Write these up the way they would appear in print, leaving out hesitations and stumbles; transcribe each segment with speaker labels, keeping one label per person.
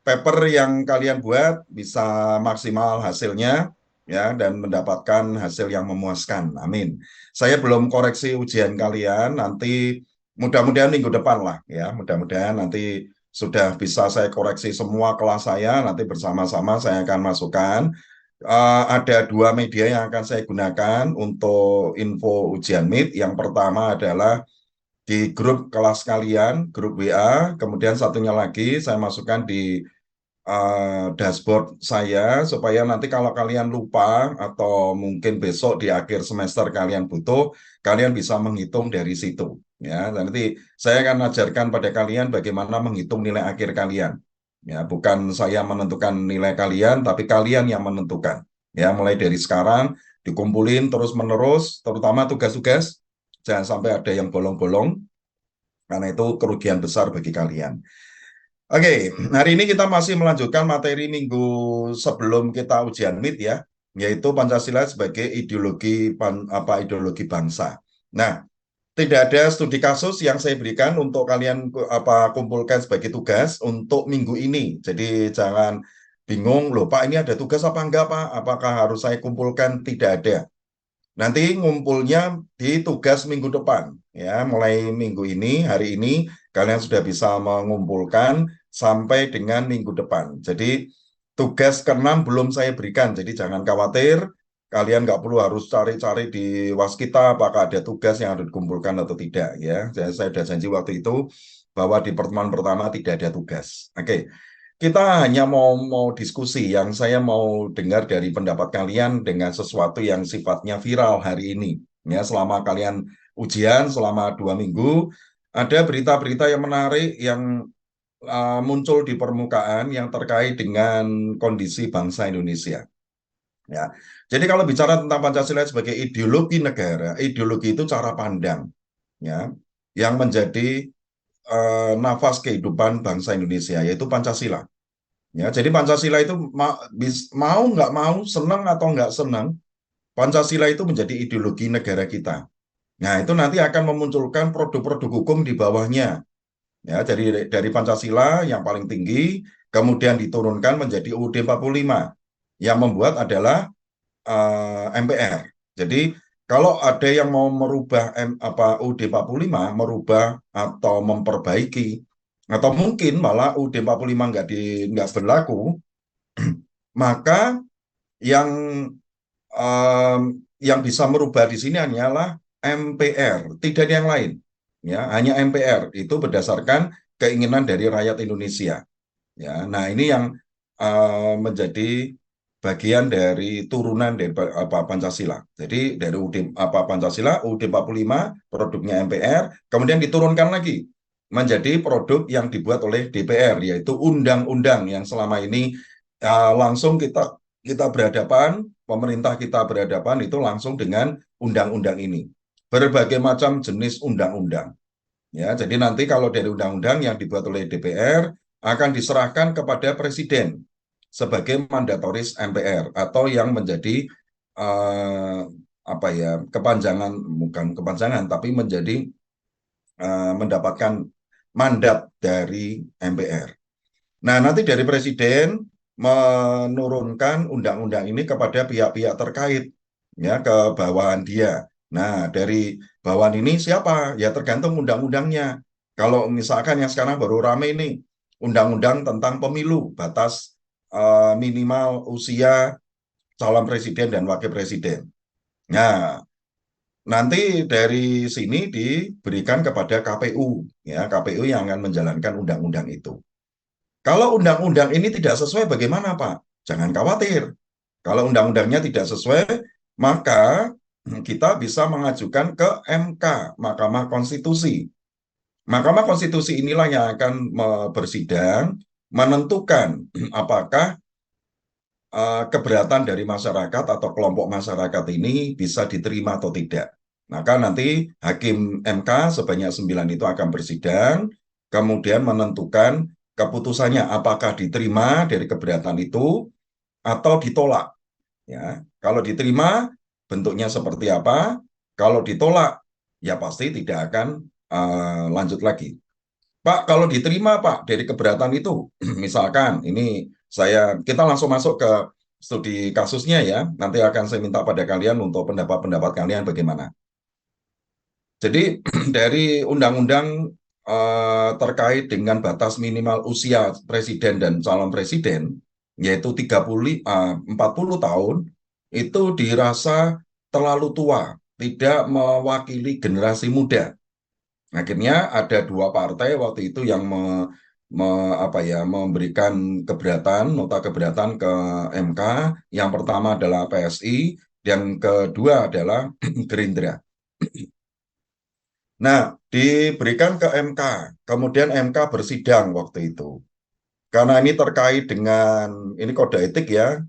Speaker 1: paper yang kalian buat bisa maksimal hasilnya ya dan mendapatkan hasil yang memuaskan. Amin. Saya belum koreksi ujian kalian, nanti mudah-mudahan minggu depan lah ya. Mudah-mudahan nanti sudah bisa saya koreksi semua kelas saya, nanti bersama-sama saya akan masukkan. Ada dua media yang akan saya gunakan untuk info ujian MIT. Yang pertama adalah di grup kelas kalian, grup WA, kemudian satunya lagi saya masukkan di dashboard saya supaya nanti kalau kalian lupa atau mungkin besok di akhir semester kalian butuh, kalian bisa menghitung dari situ. Ya, dan nanti saya akan ajarkan pada kalian bagaimana menghitung nilai akhir kalian. Ya, bukan saya menentukan nilai kalian, tapi kalian yang menentukan. Ya, mulai dari sekarang dikumpulin terus-menerus, terutama tugas-tugas. Jangan sampai ada yang bolong-bolong, karena itu kerugian besar bagi kalian. Oke, hari ini kita masih melanjutkan materi minggu sebelum kita ujian MIT ya, yaitu Pancasila sebagai ideologi bangsa. Nah, tidak ada studi kasus yang saya berikan untuk kalian kumpulkan sebagai tugas untuk minggu ini. Jadi jangan bingung, loh Pak ini ada tugas apa enggak Pak? Apakah harus saya kumpulkan? Tidak ada. Nanti ngumpulnya di tugas minggu depan. Ya, mulai minggu ini, hari ini, kalian sudah bisa mengumpulkan sampai dengan minggu depan. Jadi, tugas ke-6 belum saya berikan. Jadi, jangan khawatir. Kalian nggak perlu harus cari-cari di Waskita apakah ada tugas yang harus dikumpulkan atau tidak. Ya, saya sudah janji waktu itu bahwa di pertemuan pertama tidak ada tugas. Oke. Kita hanya mau diskusi, yang saya mau dengar dari pendapat kalian dengan sesuatu yang sifatnya viral hari ini. Ya, selama kalian ujian selama 2 minggu, ada berita-berita yang menarik yang muncul di permukaan yang terkait dengan kondisi bangsa Indonesia. Ya, jadi kalau bicara tentang Pancasila sebagai ideologi negara, ideologi itu cara pandang, ya, yang menjadi nafas kehidupan bangsa Indonesia, yaitu Pancasila. Ya, jadi Pancasila itu mau nggak mau, senang atau nggak senang, Pancasila itu menjadi ideologi negara kita. Nah, itu nanti akan memunculkan produk-produk hukum di bawahnya. Ya, jadi dari Pancasila yang paling tinggi, kemudian diturunkan menjadi UUD 45. Yang membuat adalah MPR. Jadi kalau ada yang mau merubah UUD 45, merubah atau memperbaiki, atau mungkin malah UUD 45 nggak berlaku, maka yang yang bisa merubah di sini hanyalah MPR, tidak ada yang lain. Ya, hanya MPR itu berdasarkan keinginan dari rakyat Indonesia. Ya, nah ini yang menjadi bagian dari turunan dari Pancasila. Jadi dari Pancasila, UUD 45 produknya MPR, kemudian diturunkan lagi menjadi produk yang dibuat oleh DPR, yaitu undang-undang yang selama ini langsung kita berhadapan, pemerintah kita berhadapan itu langsung dengan undang-undang ini. Berbagai macam jenis undang-undang. Ya, jadi nanti kalau dari undang-undang yang dibuat oleh DPR akan diserahkan kepada Presiden sebagai mandatoris MPR atau yang menjadi eh, apa ya kepanjangan, bukan kepanjangan tapi menjadi mendapatkan mandat dari MPR. Nah, nanti dari Presiden menurunkan undang-undang ini kepada pihak-pihak terkait, ya, ke bawahan dia. Nah, dari bawahan ini siapa? Ya tergantung undang-undangnya. Kalau misalkan yang sekarang baru rame ini, undang-undang tentang pemilu, batas minimal usia calon presiden dan wakil presiden. Nah, nanti dari sini diberikan kepada KPU, ya, KPU yang akan menjalankan undang-undang itu. Kalau undang-undang ini tidak sesuai, bagaimana, Pak? Jangan khawatir. Kalau undang-undangnya tidak sesuai, maka kita bisa mengajukan ke MK, Mahkamah Konstitusi. Mahkamah Konstitusi inilah yang akan bersidang, menentukan apakah keberatan dari masyarakat atau kelompok masyarakat ini bisa diterima atau tidak. Maka nanti Hakim MK sebanyak 9 itu akan bersidang, kemudian menentukan keputusannya apakah diterima dari keberatan itu atau ditolak. Ya, kalau diterima bentuknya seperti apa? Kalau ditolak, ya pasti tidak akan lanjut lagi. Pak, kalau diterima Pak dari keberatan itu, misalkan ini kita langsung masuk ke studi kasusnya ya. Nanti akan saya minta pada kalian untuk pendapat-pendapat kalian bagaimana. Jadi dari undang-undang terkait dengan batas minimal usia presiden dan calon presiden, yaitu 40 tahun, itu dirasa terlalu tua, tidak mewakili generasi muda. Akhirnya ada dua partai waktu itu yang memberikan keberatan, nota keberatan ke MK. Yang pertama adalah PSI, yang kedua adalah Gerindra. Nah, diberikan ke MK, kemudian MK bersidang waktu itu. Karena ini terkait dengan, ini kode etik ya,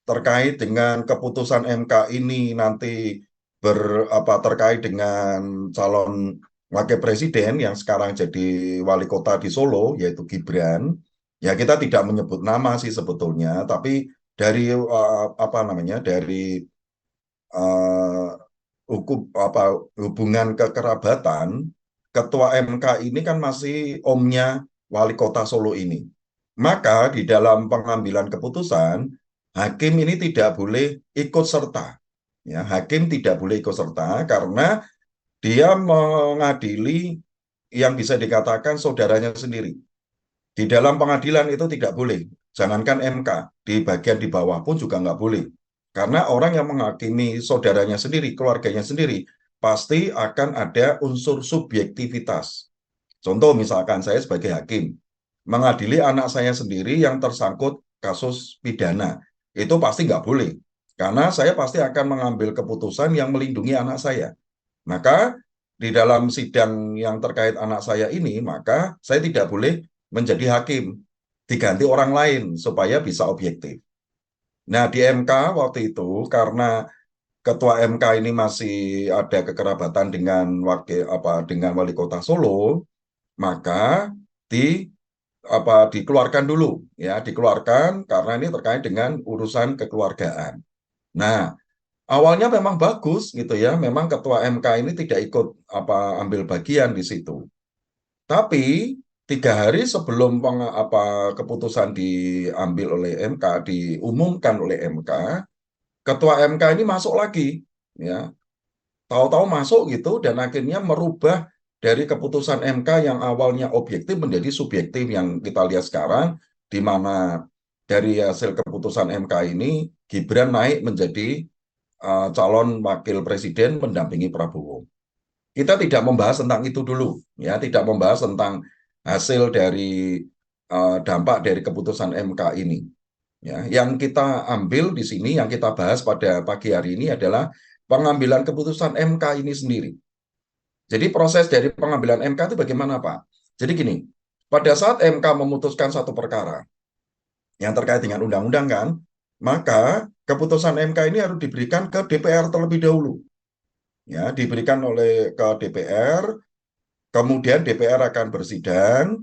Speaker 1: terkait dengan keputusan MK ini nanti terkait dengan calon wakil presiden yang sekarang jadi wali kota di Solo, yaitu Gibran. Ya kita tidak menyebut nama sih sebetulnya, tapi dari dari eh, hubungan kekerabatan, ketua MK ini kan masih omnya wali kota Solo ini. Maka di dalam pengambilan keputusan, hakim ini tidak boleh ikut serta. Ya, hakim tidak boleh ikut serta karena dia mengadili yang bisa dikatakan saudaranya sendiri. Di dalam pengadilan itu tidak boleh. Jangankan MK, di bagian di bawah pun juga nggak boleh. Karena orang yang menghakimi saudaranya sendiri, keluarganya sendiri, pasti akan ada unsur subjektivitas. Contoh misalkan saya sebagai hakim, mengadili anak saya sendiri yang tersangkut kasus pidana. Itu pasti nggak boleh. Karena saya pasti akan mengambil keputusan yang melindungi anak saya. Maka di dalam sidang yang terkait anak saya ini, maka saya tidak boleh menjadi hakim. Diganti orang lain supaya bisa objektif. Nah, di MK waktu itu karena ketua MK ini masih ada kekerabatan dengan dengan wali kota Solo, maka di dikeluarkan dulu ya, dikeluarkan karena ini terkait dengan urusan kekeluargaan. Nah, awalnya memang bagus gitu ya, memang ketua MK ini tidak ikut ambil bagian di situ. Tapi 3 hari sebelum keputusan diambil oleh MK, diumumkan oleh MK, ketua MK ini masuk lagi, ya, tahu-tahu masuk gitu dan akhirnya merubah dari keputusan MK yang awalnya objektif menjadi subjektif yang kita lihat sekarang, di mana dari hasil keputusan MK ini Gibran naik menjadi calon wakil presiden mendampingi Prabowo. Kita tidak membahas tentang itu dulu, ya, tidak membahas tentang hasil dari dampak dari keputusan MK ini. Ya, yang kita ambil di sini, yang kita bahas pada pagi hari ini adalah pengambilan keputusan MK ini sendiri. Jadi proses dari pengambilan MK itu bagaimana, Pak? Jadi gini, pada saat MK memutuskan satu perkara yang terkait dengan undang-undang kan, maka keputusan MK ini harus diberikan ke DPR terlebih dahulu. Ya, diberikan oleh ke DPR, kemudian DPR akan bersidang,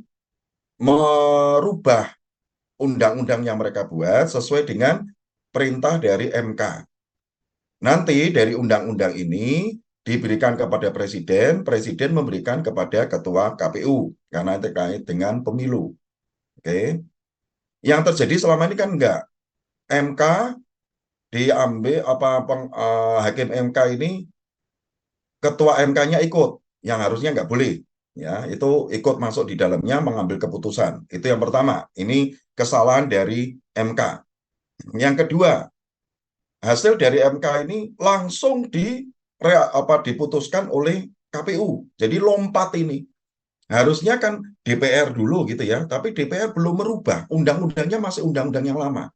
Speaker 1: merubah undang-undang yang mereka buat sesuai dengan perintah dari MK. Nanti dari undang-undang ini diberikan kepada presiden, presiden memberikan kepada ketua KPU karena terkait dengan pemilu. Oke. Yang terjadi selama ini kan enggak. MK diambil hakim MK ini ketua MK-nya ikut, yang harusnya nggak boleh. Ya, itu ikut masuk di dalamnya mengambil keputusan. Itu yang pertama. Ini kesalahan dari MK. Yang kedua, hasil dari MK ini langsung diputuskan oleh KPU. Jadi lompat ini. Harusnya kan DPR dulu gitu ya, tapi DPR belum merubah. Undang-undangnya masih undang-undang yang lama.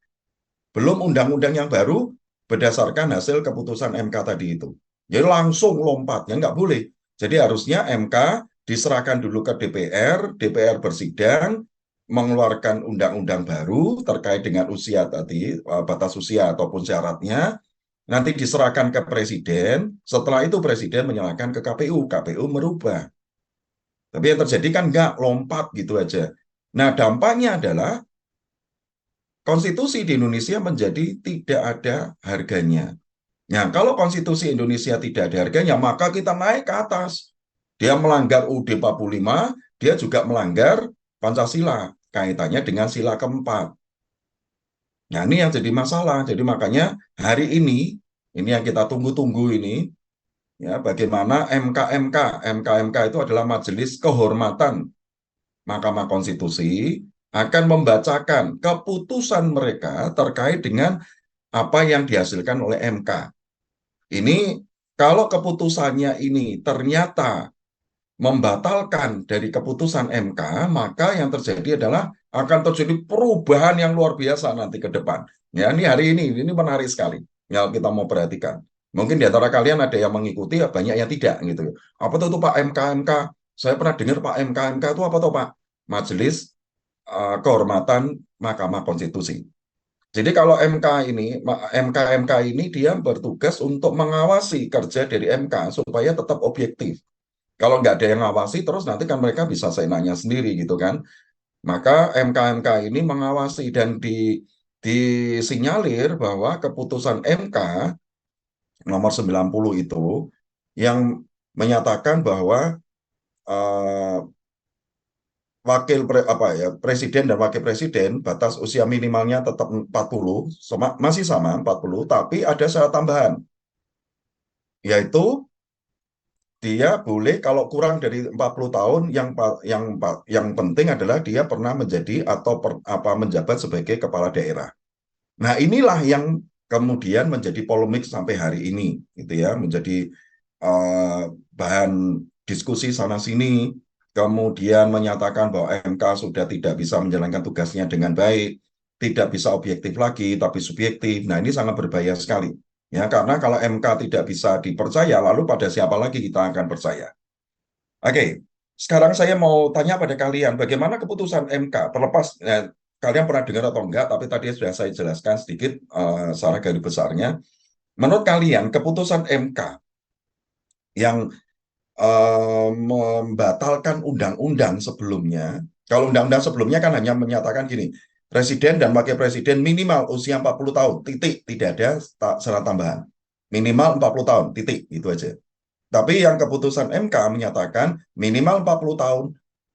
Speaker 1: Belum undang-undang yang baru berdasarkan hasil keputusan MK tadi itu. Jadi langsung lompatnya nggak boleh. Jadi harusnya MK diserahkan dulu ke DPR, DPR bersidang, mengeluarkan undang-undang baru terkait dengan usia tadi, batas usia ataupun syaratnya, nanti diserahkan ke presiden, setelah itu presiden menyerahkan ke KPU, KPU merubah. Tapi yang terjadi kan nggak lompat gitu aja. Nah dampaknya adalah konstitusi di Indonesia menjadi tidak ada harganya. Nah, kalau konstitusi Indonesia tidak ada harganya, maka kita naik ke atas. Dia melanggar UUD 45, dia juga melanggar Pancasila, kaitannya dengan sila keempat. Nah, ini yang jadi masalah. Jadi makanya hari ini yang kita tunggu-tunggu ini, ya, bagaimana MKMK. MKMK itu adalah Majelis Kehormatan Mahkamah Konstitusi akan membacakan keputusan mereka terkait dengan apa yang dihasilkan oleh MK. Ini kalau keputusannya ini ternyata membatalkan dari keputusan MK, maka yang terjadi adalah akan terjadi perubahan yang luar biasa nanti ke depan. Ya, ini hari ini menarik sekali. Ya, kita mau perhatikan. Mungkin di antara kalian ada yang mengikuti, ya banyak yang tidak gitu. Apa tuh Pak MKMK? Saya pernah dengar Pak MKMK itu apa tuh Pak? Majelis Kehormatan Mahkamah Konstitusi. Jadi kalau MK ini dia bertugas untuk mengawasi kerja dari MK supaya tetap objektif. Kalau nggak ada yang ngawasi, terus nanti kan mereka bisa seenaknya sendiri gitu kan. Maka MK-MK ini mengawasi dan disinyalir bahwa keputusan MK nomor 90 itu yang menyatakan bahwa eh, presiden dan wakil presiden batas usia minimalnya tetap 40, masih sama 40, tapi ada syarat tambahan, yaitu dia boleh kalau kurang dari 40 tahun yang penting adalah dia pernah menjadi atau menjabat sebagai kepala daerah. Nah, inilah yang kemudian menjadi polemik sampai hari ini gitu ya, menjadi eh, bahan diskusi sana sini, kemudian menyatakan bahwa MK sudah tidak bisa menjalankan tugasnya dengan baik, tidak bisa objektif lagi tapi subjektif. Nah, ini sangat berbahaya sekali. Ya, karena kalau MK tidak bisa dipercaya, lalu pada siapa lagi kita akan percaya? Oke, sekarang saya mau tanya pada kalian, bagaimana keputusan MK? Terlepas, kalian pernah dengar atau enggak, tapi tadi sudah saya jelaskan sedikit secara garis besarnya. Menurut kalian, keputusan MK yang membatalkan undang-undang sebelumnya, kalau undang-undang sebelumnya kan hanya menyatakan gini, presiden dan wakil presiden minimal usia 40 tahun, titik, tidak ada syarat tambahan. Minimal 40 tahun, titik, itu aja. Tapi yang keputusan MK menyatakan minimal 40 tahun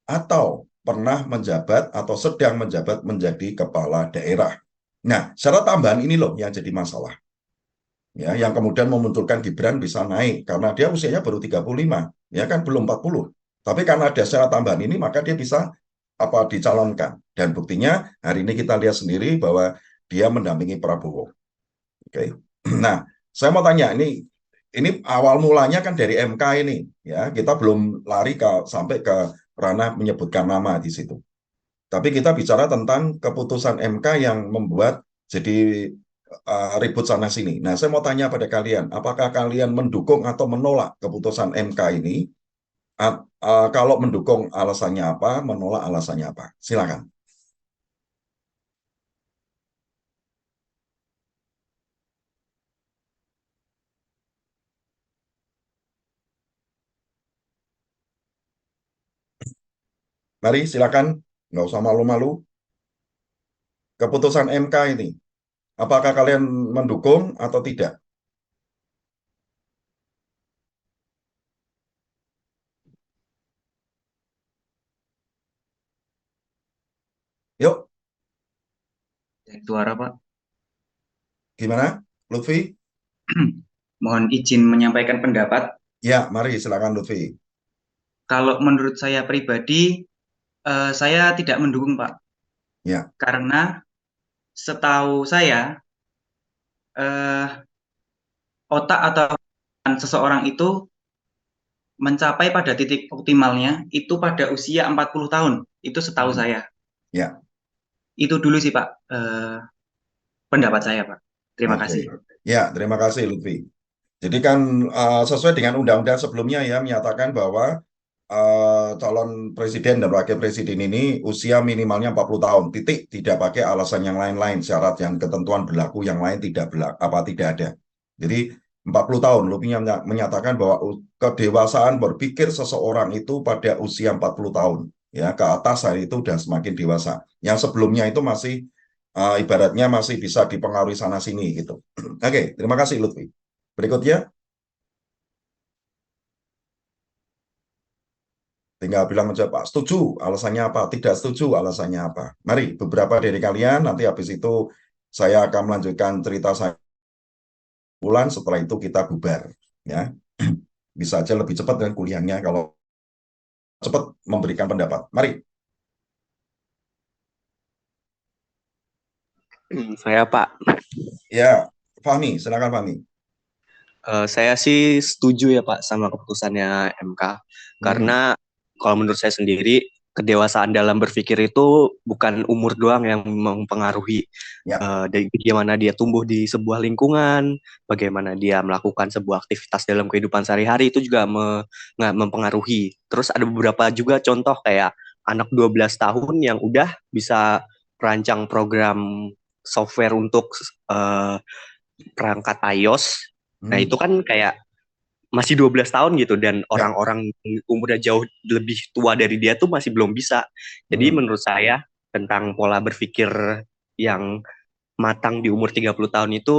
Speaker 1: atau pernah menjabat atau sedang menjabat menjadi kepala daerah. Nah, syarat tambahan ini loh yang jadi masalah. Ya, yang kemudian memunculkan Gibran bisa naik karena dia usianya baru 35, ya kan belum 40. Tapi karena ada syarat tambahan ini maka dia bisa dicalonkan. Dan buktinya hari ini kita lihat sendiri bahwa dia mendampingi Prabowo. Oke. Nah, saya mau tanya ini awal mulanya kan dari MK ini, ya. Kita belum lari sampai ke ranah menyebutkan nama di situ. Tapi kita bicara tentang keputusan MK yang membuat jadi ribut sana sini. Nah, saya mau tanya pada kalian, apakah kalian mendukung atau menolak keputusan MK ini? Kalau mendukung alasannya apa, menolak alasannya apa? Silakan. Mari silakan, nggak usah malu-malu. Keputusan MK ini, apakah kalian mendukung atau tidak? Yuk,
Speaker 2: Suara, Pak.
Speaker 1: gimana? Lutfi?
Speaker 2: Mohon izin menyampaikan pendapat.
Speaker 1: Ya, mari silakan Lutfi.
Speaker 2: Kalau menurut saya pribadi, saya tidak mendukung, Pak.
Speaker 1: Ya,
Speaker 2: Karena setahu saya, eh, otak atau seseorang itu mencapai pada titik optimalnya itu pada usia 40 tahun. Itu setahu
Speaker 1: hmm,
Speaker 2: saya.
Speaker 1: ya,
Speaker 2: Itu dulu sih, Pak, pendapat saya, Pak. Terima
Speaker 1: oke.
Speaker 2: kasih.
Speaker 1: Ya, terima kasih Lutfi. Jadi kan sesuai dengan undang-undang sebelumnya ya menyatakan bahwa calon presiden dan wakil presiden ini usia minimalnya 40 tahun, titik, tidak pakai alasan yang lain-lain, syarat yang ketentuan berlaku yang lain tidak ada. Jadi 40 tahun, lebih menyatakan bahwa kedewasaan berpikir seseorang itu pada usia 40 tahun, ya ke atas hari itu sudah semakin dewasa. Yang sebelumnya itu masih ibaratnya masih bisa dipengaruhi sana sini gitu. Oke, terima kasih Lutfi. Berikutnya, Tinggal bilang aja, Pak, setuju, alasannya apa? Tidak setuju, alasannya apa? Mari, beberapa dari kalian, nanti habis itu saya akan melanjutkan cerita saya ulang, setelah itu kita bubar. Ya, bisa aja lebih cepat dengan kuliahnya kalau cepat memberikan pendapat. Mari,
Speaker 3: Saya Pak,
Speaker 1: ya, Fahmi, silakan Fahmi.
Speaker 3: saya sih setuju ya Pak sama keputusannya MK.
Speaker 1: Hmm,
Speaker 3: Karena kalau menurut saya sendiri, kedewasaan dalam berpikir itu bukan umur doang yang mempengaruhi
Speaker 1: ya,
Speaker 3: dari bagaimana dia tumbuh di sebuah lingkungan, bagaimana dia melakukan sebuah aktivitas dalam kehidupan sehari-hari itu juga nggak mempengaruhi. Terus ada beberapa juga contoh kayak anak 12 tahun yang udah bisa merancang program software untuk eh, perangkat iOS. Nah, itu
Speaker 1: hmm,
Speaker 3: kan kayak masih 12 tahun gitu dan
Speaker 1: ya,
Speaker 3: orang-orang umurnya jauh lebih tua dari dia tuh masih belum bisa. Jadi
Speaker 1: hmm,
Speaker 3: menurut saya tentang pola berpikir yang matang di umur 30 tahun itu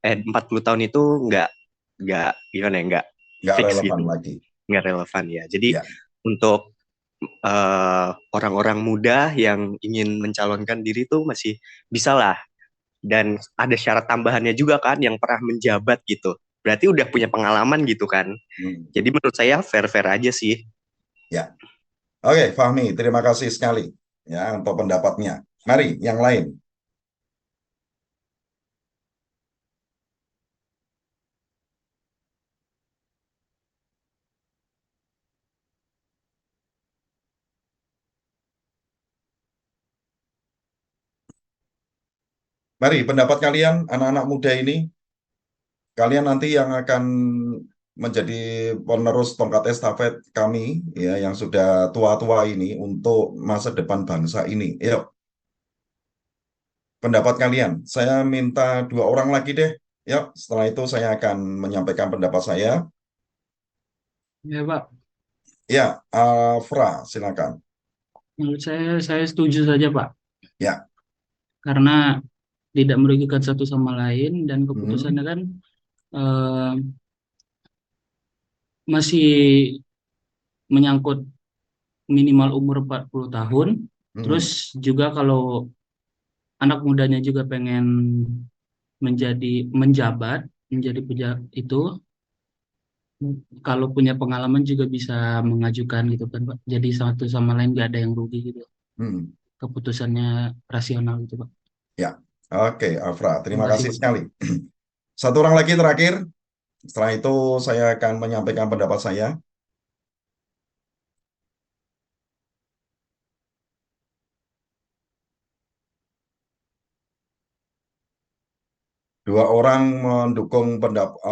Speaker 3: 40 tahun itu nggak gimana ya, nggak
Speaker 1: nggak
Speaker 3: fix
Speaker 1: relevan
Speaker 3: gitu,
Speaker 1: lagi.
Speaker 3: nggak relevan ya. Jadi
Speaker 1: Ya,
Speaker 3: untuk orang-orang muda yang ingin mencalonkan diri tuh masih bisa lah, dan ada syarat tambahannya juga kan yang pernah menjabat gitu. Berarti udah punya pengalaman gitu kan.
Speaker 1: hmm,
Speaker 3: Jadi menurut saya fair-fair aja sih.
Speaker 1: ya. Oke, Fahmi, terima kasih sekali ya untuk pendapatnya. Mari, yang lain. Mari, pendapat kalian, anak-anak muda ini, kalian nanti yang akan menjadi penerus tongkat estafet kami, ya, yang sudah tua-tua ini untuk masa depan bangsa ini. Yuk, pendapat kalian. Saya minta dua orang lagi deh. Yuk, setelah itu saya akan menyampaikan pendapat saya.
Speaker 4: Ya Pak,
Speaker 1: Ya, Alfra, silakan.
Speaker 4: menurut saya setuju saja Pak,
Speaker 1: Ya,
Speaker 4: karena tidak merugikan satu sama lain dan
Speaker 1: hmm,
Speaker 4: keputusannya kan eh, masih menyangkut minimal umur 40 tahun.
Speaker 1: hmm,
Speaker 4: Terus juga kalau anak mudanya juga pengen menjabat, menjadi pejabat itu, kalau punya pengalaman juga bisa mengajukan gitu kan Pak. Jadi satu sama lain gak ada yang rugi gitu.
Speaker 1: hmm.
Speaker 4: Keputusannya rasional gitu Pak.
Speaker 1: Ya, oke, Alfra,
Speaker 4: Terima
Speaker 1: terima
Speaker 4: kasih
Speaker 1: kasih
Speaker 4: Pak.
Speaker 1: sekali. Satu orang lagi terakhir. Setelah itu saya akan menyampaikan pendapat saya. Dua orang mendukung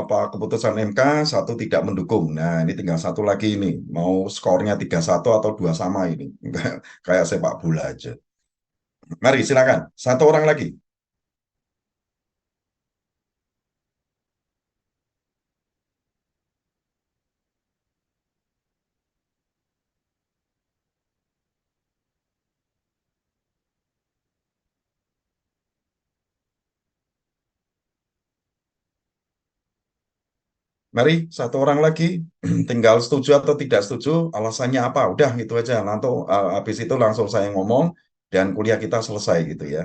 Speaker 1: apa keputusan MK, satu tidak mendukung. Nah, ini tinggal satu lagi ini. Mau skornya 3-1 atau 2 sama ini. Kayak sepak bola aja. Mari, silakan. Satu orang lagi. Mari, satu orang lagi. Tinggal setuju atau tidak setuju, alasannya apa. Udah, gitu aja. Nanti habis itu langsung saya ngomong dan kuliah kita selesai gitu ya.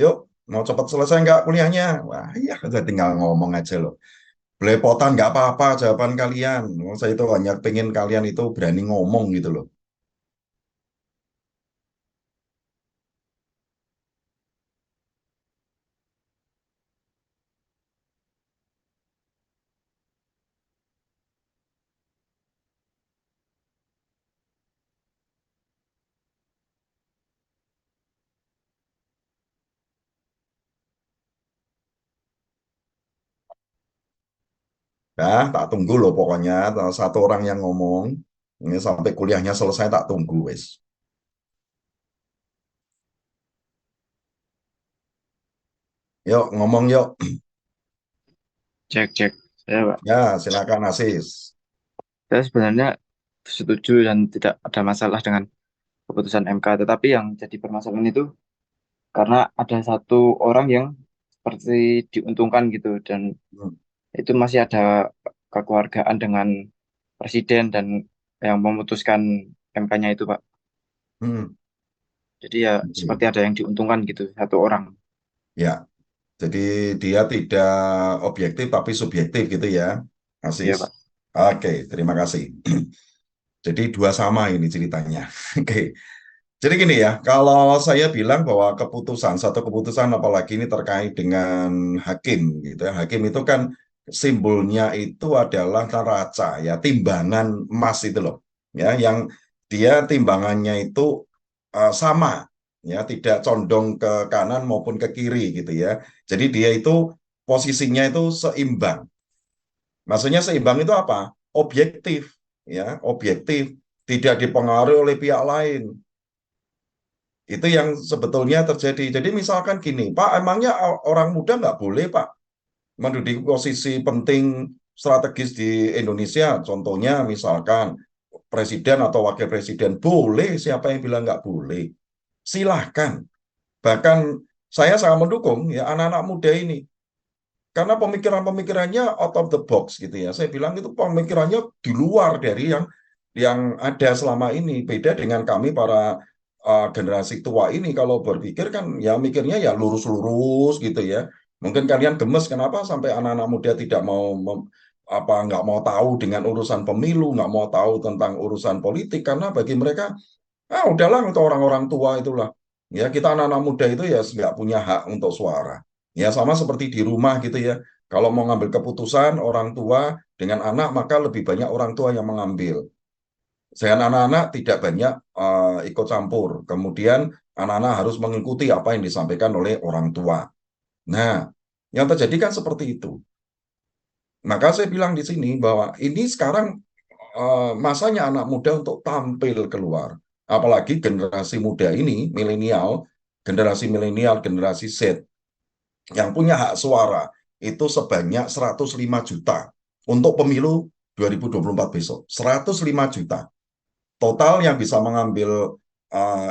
Speaker 1: Yuk, mau cepat selesai nggak kuliahnya? Wah, iya, kita tinggal ngomong aja loh. Belepotan nggak apa-apa jawaban kalian. Saya itu hanya pengen kalian itu berani ngomong gitu loh. Nah, tak tunggu loh pokoknya. Satu orang yang ngomong. Ini sampai kuliahnya selesai tak tunggu, wes. Yuk, ngomong yuk.
Speaker 5: Cek, cek. Saya, Pak.
Speaker 1: Ya, silakan Asis.
Speaker 5: Saya sebenarnya setuju dan tidak ada masalah dengan keputusan MK. Tetapi yang jadi permasalahan itu karena ada satu orang yang seperti diuntungkan gitu. Dan
Speaker 1: Hmm.
Speaker 5: itu masih ada kekeluargaan dengan presiden dan yang memutuskan MK-nya itu, Pak.
Speaker 1: Hmm.
Speaker 5: Jadi ya seperti
Speaker 1: Oke.
Speaker 5: ada yang diuntungkan gitu, satu orang.
Speaker 1: Ya, jadi dia tidak objektif tapi subjektif gitu ya,
Speaker 5: Iya,
Speaker 1: Asis.
Speaker 5: Pak.
Speaker 1: Oke, terima kasih. Jadi dua sama ini ceritanya. Oke. Jadi gini ya, kalau saya bilang bahwa keputusan, satu keputusan apalagi ini terkait dengan hakim gitu ya. Hakim itu kan simbolnya itu adalah neraca ya, timbangan emas itu loh. Ya, yang dia timbangannya itu sama ya, tidak condong ke kanan maupun ke kiri gitu ya. Jadi dia itu posisinya itu seimbang. Maksudnya seimbang itu apa? Objektif ya, objektif, tidak dipengaruhi oleh pihak lain. Itu yang sebetulnya terjadi. Jadi misalkan gini, Pak, emangnya orang muda nggak boleh, Pak, menduduki posisi penting strategis di Indonesia? Contohnya misalkan presiden atau wakil presiden. Boleh, siapa yang bilang nggak boleh? Silahkan. Bahkan saya sangat mendukung ya anak-anak muda ini. Karena pemikiran-pemikirannya out of the box gitu ya. Saya bilang itu pemikirannya di luar dari yang ada selama ini. Beda dengan kami para generasi tua ini kalau berpikir kan ya mikirnya ya lurus-lurus gitu ya. Mungkin kalian gemes kenapa sampai anak-anak muda tidak mau nggak mau tahu dengan urusan pemilu, nggak mau tahu tentang urusan politik karena bagi mereka udahlah untuk orang-orang tua itulah. Ya kita anak-anak muda itu ya nggak punya hak untuk suara. Ya sama seperti di rumah gitu ya. Kalau mau ngambil keputusan orang tua dengan anak maka lebih banyak orang tua yang mengambil. Sedangkan anak-anak tidak banyak ikut campur. Kemudian anak-anak harus mengikuti apa yang disampaikan oleh orang tua. Nah, yang terjadi kan seperti itu. Maka saya bilang di sini bahwa ini sekarang masanya anak muda untuk tampil keluar. Apalagi generasi muda ini, milenial, generasi Z, yang punya hak suara itu sebanyak 105 juta untuk pemilu 2024 besok. 105 juta. Total yang bisa mengambil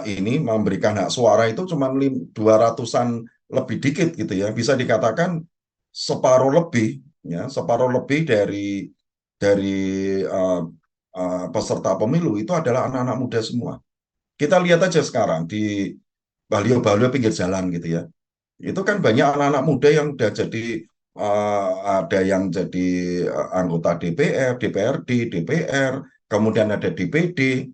Speaker 1: ini, memberikan hak suara itu cuma 200-an lebih dikit gitu ya. Bisa dikatakan separuh lebih, ya, separuh lebih dari peserta pemilu itu adalah anak-anak muda semua. Kita lihat aja sekarang di baliho-baliho pinggir jalan gitu ya. Itu kan banyak anak-anak muda yang udah jadi ada yang jadi anggota DPR, DPRD, DPR, kemudian ada DPD.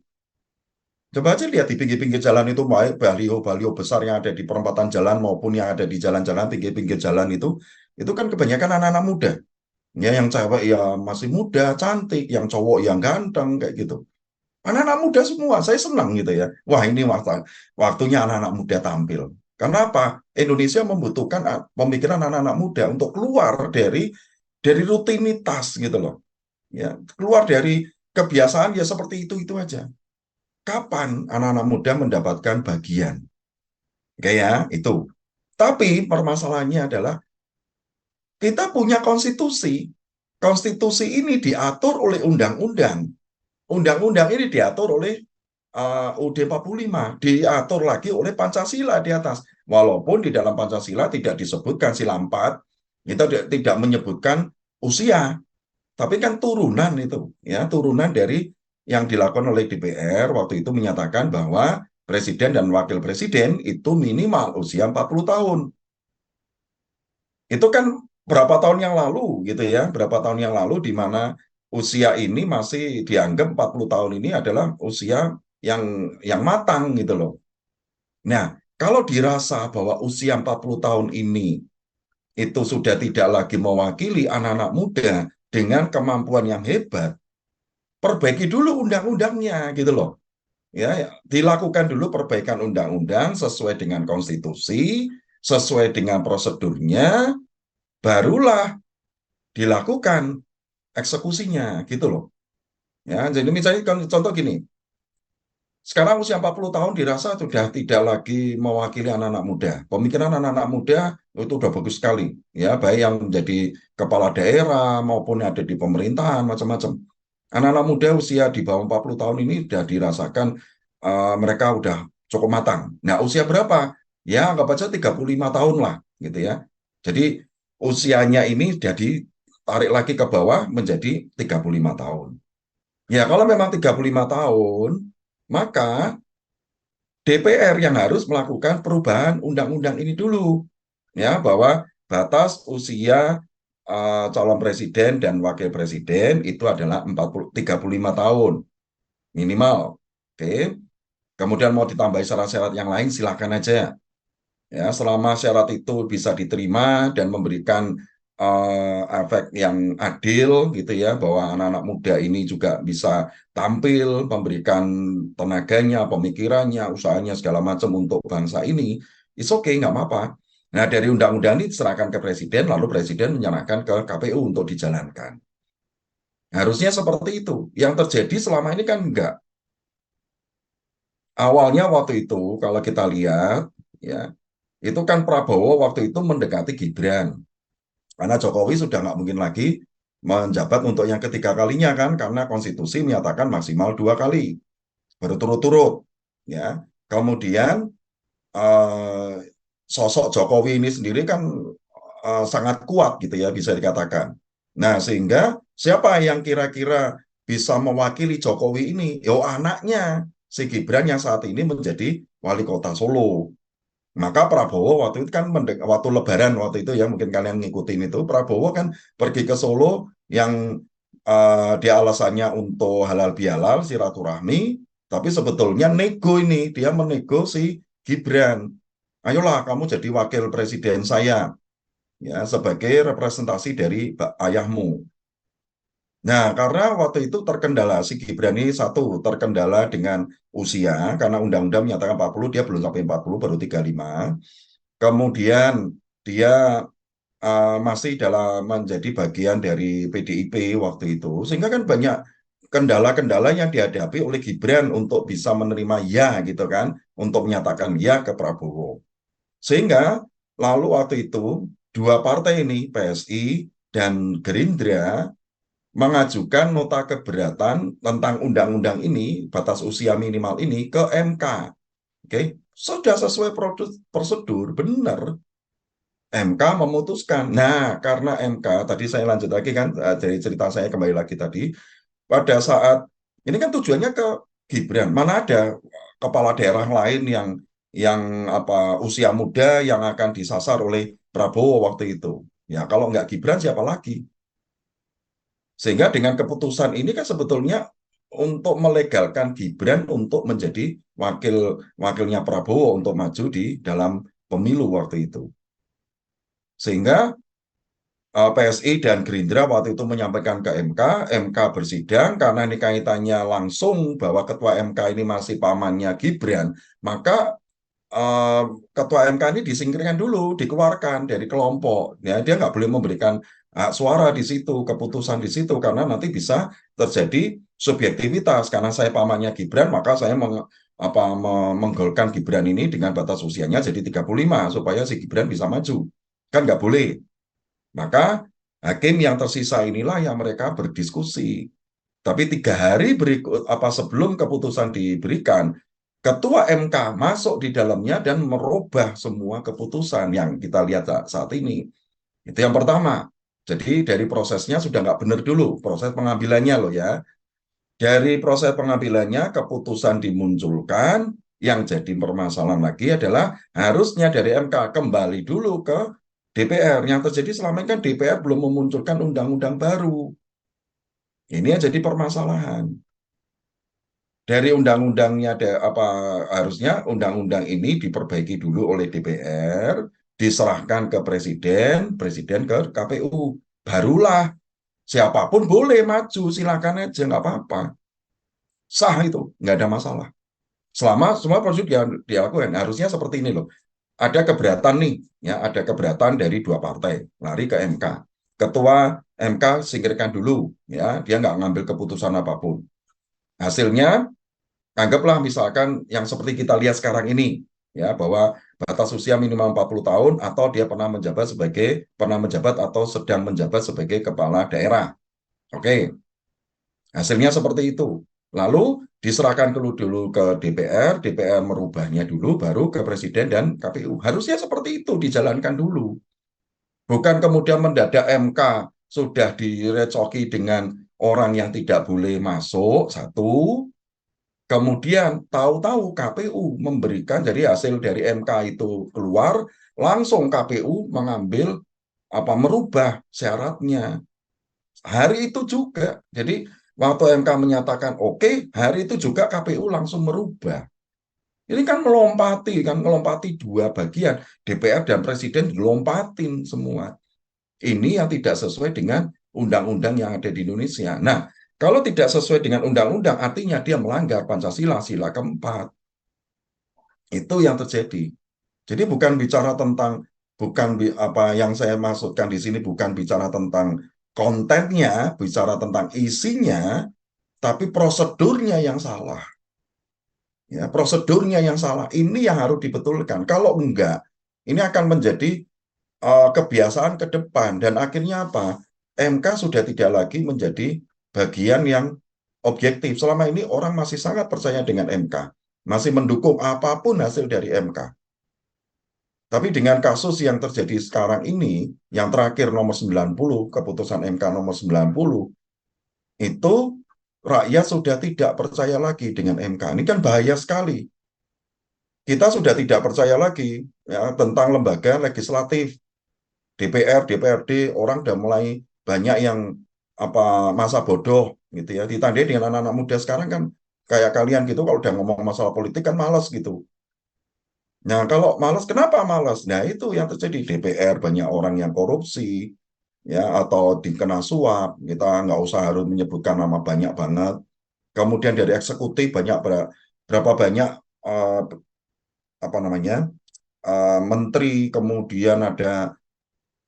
Speaker 1: Coba aja lihat di pinggir-pinggir jalan itu baik baliho-baliho besar yang ada di perempatan jalan maupun yang ada di jalan-jalan pinggir-pinggir jalan itu kan kebanyakan anak-anak muda. Ya, yang cewek ya masih muda, cantik, yang cowok yang ganteng kayak gitu. Anak-anak muda semua, saya senang gitu ya. Wah, ini waktunya anak-anak muda tampil. Karena apa? Indonesia membutuhkan pemikiran anak-anak muda untuk keluar dari rutinitas gitu loh. Ya, keluar dari kebiasaan ya seperti itu aja. Kapan anak-anak muda mendapatkan bagian? Oke ya, itu. Tapi permasalahannya adalah kita punya konstitusi. Konstitusi ini diatur oleh undang-undang. Undang-undang ini diatur oleh UUD 45, diatur lagi oleh Pancasila di atas. Walaupun di dalam Pancasila tidak disebutkan sila 4, itu tidak menyebutkan usia, tapi kan turunan itu, ya, turunan dari yang dilakukan oleh DPR waktu itu menyatakan bahwa presiden dan wakil presiden itu minimal usia 40 tahun. Itu kan berapa tahun yang lalu gitu ya, berapa tahun yang lalu di mana usia ini masih dianggap 40 tahun ini adalah usia yang matang gitu loh. Nah, kalau dirasa bahwa usia 40 tahun ini itu sudah tidak lagi mewakili anak-anak muda dengan kemampuan yang hebat, perbaiki dulu undang-undangnya gitu loh. Ya, ya, dilakukan dulu perbaikan undang-undang sesuai dengan konstitusi, sesuai dengan prosedurnya, barulah dilakukan eksekusinya gitu loh. Ya, jadi misalnya contoh gini, Sekarang usia 40 tahun dirasa sudah tidak lagi mewakili anak-anak muda. Pemikiran anak-anak muda itu udah bagus sekali, ya, baik yang menjadi kepala daerah maupun yang ada di pemerintahan macam-macam. Anak-anak muda usia di bawah 40 tahun ini sudah dirasakan mereka udah cukup matang. Nah, usia berapa? Ya, anggap aja 35 tahun lah, gitu ya. Jadi usianya ini jadi tarik lagi ke bawah menjadi 35 tahun. Ya, kalau memang 35 tahun, maka DPR yang harus melakukan perubahan undang-undang ini dulu, ya, bahwa batas usia calon presiden dan wakil presiden itu adalah 35 tahun minimal. Oke. Kemudian mau ditambahi syarat-syarat yang lain silakan aja. Ya, selama syarat itu bisa diterima dan memberikan efek yang adil gitu ya, bahwa anak-anak muda ini juga bisa tampil, memberikan tenaganya, pemikirannya, usahanya segala macam untuk bangsa ini, it's okay, nggak apa-apa. Nah, dari undang-undang ini diserahkan ke presiden, lalu presiden menyerahkan ke KPU untuk dijalankan. Harusnya seperti itu. Yang terjadi selama ini kan enggak. Awalnya waktu itu, kalau kita lihat, ya, itu kan Prabowo waktu itu mendekati Gibran. Karena Jokowi sudah nggak mungkin lagi menjabat untuk yang ketiga kalinya kan, karena konstitusi menyatakan maksimal 2 kali berturut-turut. Ya, kemudian sosok Jokowi ini sendiri kan sangat kuat gitu ya, bisa dikatakan. Nah, sehingga siapa yang kira-kira bisa mewakili Jokowi ini? Yo, anaknya si Gibran yang saat ini menjadi wali kota Solo. Maka Prabowo waktu itu kan waktu Lebaran waktu itu ya, mungkin kalian ngikutin itu, Prabowo kan pergi ke Solo yang dia alasannya untuk halal bihalal silaturahmi, tapi sebetulnya nego ini, dia menego si Gibran. Ayolah kamu jadi wakil presiden saya, ya, sebagai representasi dari ayahmu. Nah, karena waktu itu terkendala si Gibran ini, satu, terkendala dengan usia, karena undang-undang menyatakan 40, dia belum sampai 40, baru 35. Kemudian dia masih dalam menjadi bagian dari PDIP waktu itu, sehingga kan banyak kendala-kendala yang dihadapi oleh Gibran untuk bisa menerima ya gitu kan, untuk menyatakan ya ke Prabowo. Sehingga lalu waktu itu dua partai ini, PSI dan Gerindra, mengajukan nota keberatan tentang undang-undang ini, batas usia minimal ini, ke MK. Oke, sudah sesuai prosedur, benar. MK memutuskan. Nah, karena MK, tadi saya lanjut lagi kan, dari cerita saya kembali lagi tadi, pada saat, ini kan tujuannya ke Gibran, mana ada kepala daerah lain yang apa usia muda yang akan disasar oleh Prabowo waktu itu. Ya, kalau nggak Gibran siapa lagi? Sehingga dengan keputusan ini kan sebetulnya untuk melegalkan Gibran untuk menjadi wakilnya Prabowo untuk maju di dalam pemilu waktu itu. Sehingga PSI dan Gerindra waktu itu menyampaikan ke MK, MK bersidang karena ini kaitannya langsung bahwa ketua MK ini masih pamannya Gibran, maka ketua MK ini disingkirkan dulu, dikeluarkan dari kelompok. Ya, dia nggak boleh memberikan hak suara di situ, keputusan di situ, karena nanti bisa terjadi subjektivitas. Karena saya pamannya Gibran, maka saya menggolkan Gibran ini dengan batas usianya jadi 35, supaya si Gibran bisa maju. Kan nggak boleh. Maka hakim yang tersisa inilah yang mereka berdiskusi. Tapi 3 hari sebelum keputusan diberikan, Ketua MK masuk di dalamnya dan merubah semua keputusan yang kita lihat saat ini. Itu yang pertama. Jadi dari prosesnya sudah nggak benar dulu, proses pengambilannya loh ya. Dari proses pengambilannya, keputusan dimunculkan, yang jadi permasalahan lagi adalah harusnya dari MK kembali dulu ke DPR. Yang terjadi selama ini kan DPR belum memunculkan undang-undang baru. Ini yang jadi permasalahan. Dari undang-undangnya harusnya undang-undang ini diperbaiki dulu oleh DPR, diserahkan ke presiden, presiden ke KPU. Barulah siapapun boleh maju, silakan aja, nggak apa-apa. Sah itu, nggak ada masalah. Selama semua prosedur dilakukan, harusnya seperti ini loh. Ada keberatan nih, ya, ada keberatan dari 2 partai, lari ke MK. Ketua MK singkirkan dulu, ya, dia nggak ngambil keputusan apapun. Hasilnya Anggaplah misalkan yang seperti kita lihat sekarang ini, ya, bahwa batas usia minimal 40 tahun atau dia pernah menjabat atau sedang menjabat sebagai kepala daerah. Oke, hasilnya seperti itu. Lalu diserahkan dulu ke DPR, DPR merubahnya dulu, baru ke Presiden dan KPU. Harusnya seperti itu dijalankan dulu. Bukan kemudian mendadak MK sudah direcoki dengan orang yang tidak boleh masuk, satu. Kemudian tahu-tahu KPU memberikan, jadi hasil dari MK itu keluar, langsung KPU merubah syaratnya. Hari itu juga, jadi waktu MK menyatakan oke, hari itu juga KPU langsung merubah. Ini kan melompati dua bagian, DPR dan Presiden dilompatin semua. Ini yang tidak sesuai dengan undang-undang yang ada di Indonesia. Nah, kalau tidak sesuai dengan undang-undang, artinya dia melanggar Pancasila, sila keempat. Itu yang terjadi. Jadi apa yang saya maksudkan di sini bukan bicara tentang kontennya, bicara tentang isinya, tapi prosedurnya yang salah. Ya, prosedurnya yang salah. Ini yang harus dibetulkan. Kalau enggak, ini akan menjadi kebiasaan ke depan dan akhirnya apa? MK sudah tidak lagi menjadi bagian yang objektif. Selama ini orang masih sangat percaya dengan MK, masih mendukung apapun hasil dari MK. Tapi dengan kasus yang terjadi sekarang ini, yang terakhir nomor 90, keputusan MK nomor 90, itu rakyat sudah tidak percaya lagi dengan MK. Ini kan bahaya sekali. Kita sudah tidak percaya lagi ya, tentang lembaga legislatif. DPR, DPRD, orang udah mulai banyak yang masa bodoh gitu ya. Ditandai dengan anak-anak muda sekarang kan kayak kalian gitu kalau udah ngomong masalah politik kan malas gitu. Nah, kalau malas kenapa malas? Nah, itu yang terjadi DPR banyak orang yang korupsi ya atau dikena suap. Kita nggak usah harus menyebutkan nama banyak banget. Kemudian dari eksekutif berapa banyak eh, menteri, kemudian ada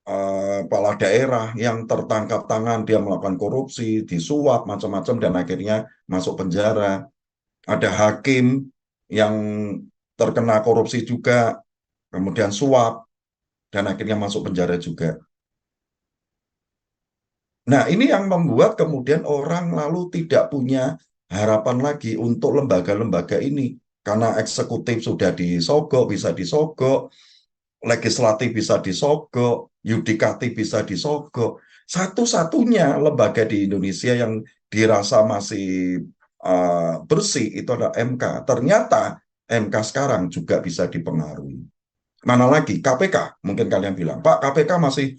Speaker 1: kepala daerah yang tertangkap tangan dia melakukan korupsi, disuap macam-macam dan akhirnya masuk penjara. Ada hakim yang terkena korupsi juga, kemudian suap dan akhirnya masuk penjara juga. Nah, ini yang membuat kemudian orang lalu tidak punya harapan lagi untuk lembaga-lembaga ini karena eksekutif sudah disogok, bisa disogok, legislatif bisa disogok, yudikatif bisa disogok. Satu-satunya lembaga di Indonesia yang dirasa masih bersih itu adalah MK. Ternyata MK sekarang juga bisa dipengaruhi. Mana lagi KPK? Mungkin kalian bilang, Pak, KPK masih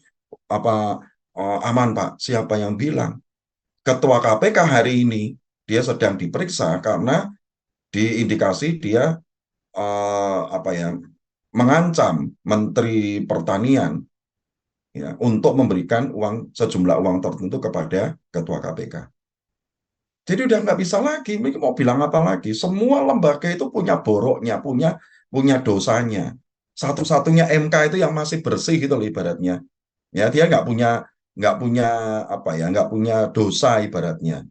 Speaker 1: aman, Pak. Siapa yang bilang? Ketua KPK hari ini dia sedang diperiksa karena diindikasi dia mengancam Menteri Pertanian ya, untuk memberikan sejumlah uang tertentu kepada Ketua KPK. Jadi udah nggak bisa lagi, ini mau bilang apa lagi? Semua lembaga itu punya boroknya, punya dosanya. Satu-satunya MK itu yang masih bersih gitu loh ibaratnya. Ya dia nggak punya dosa ibaratnya.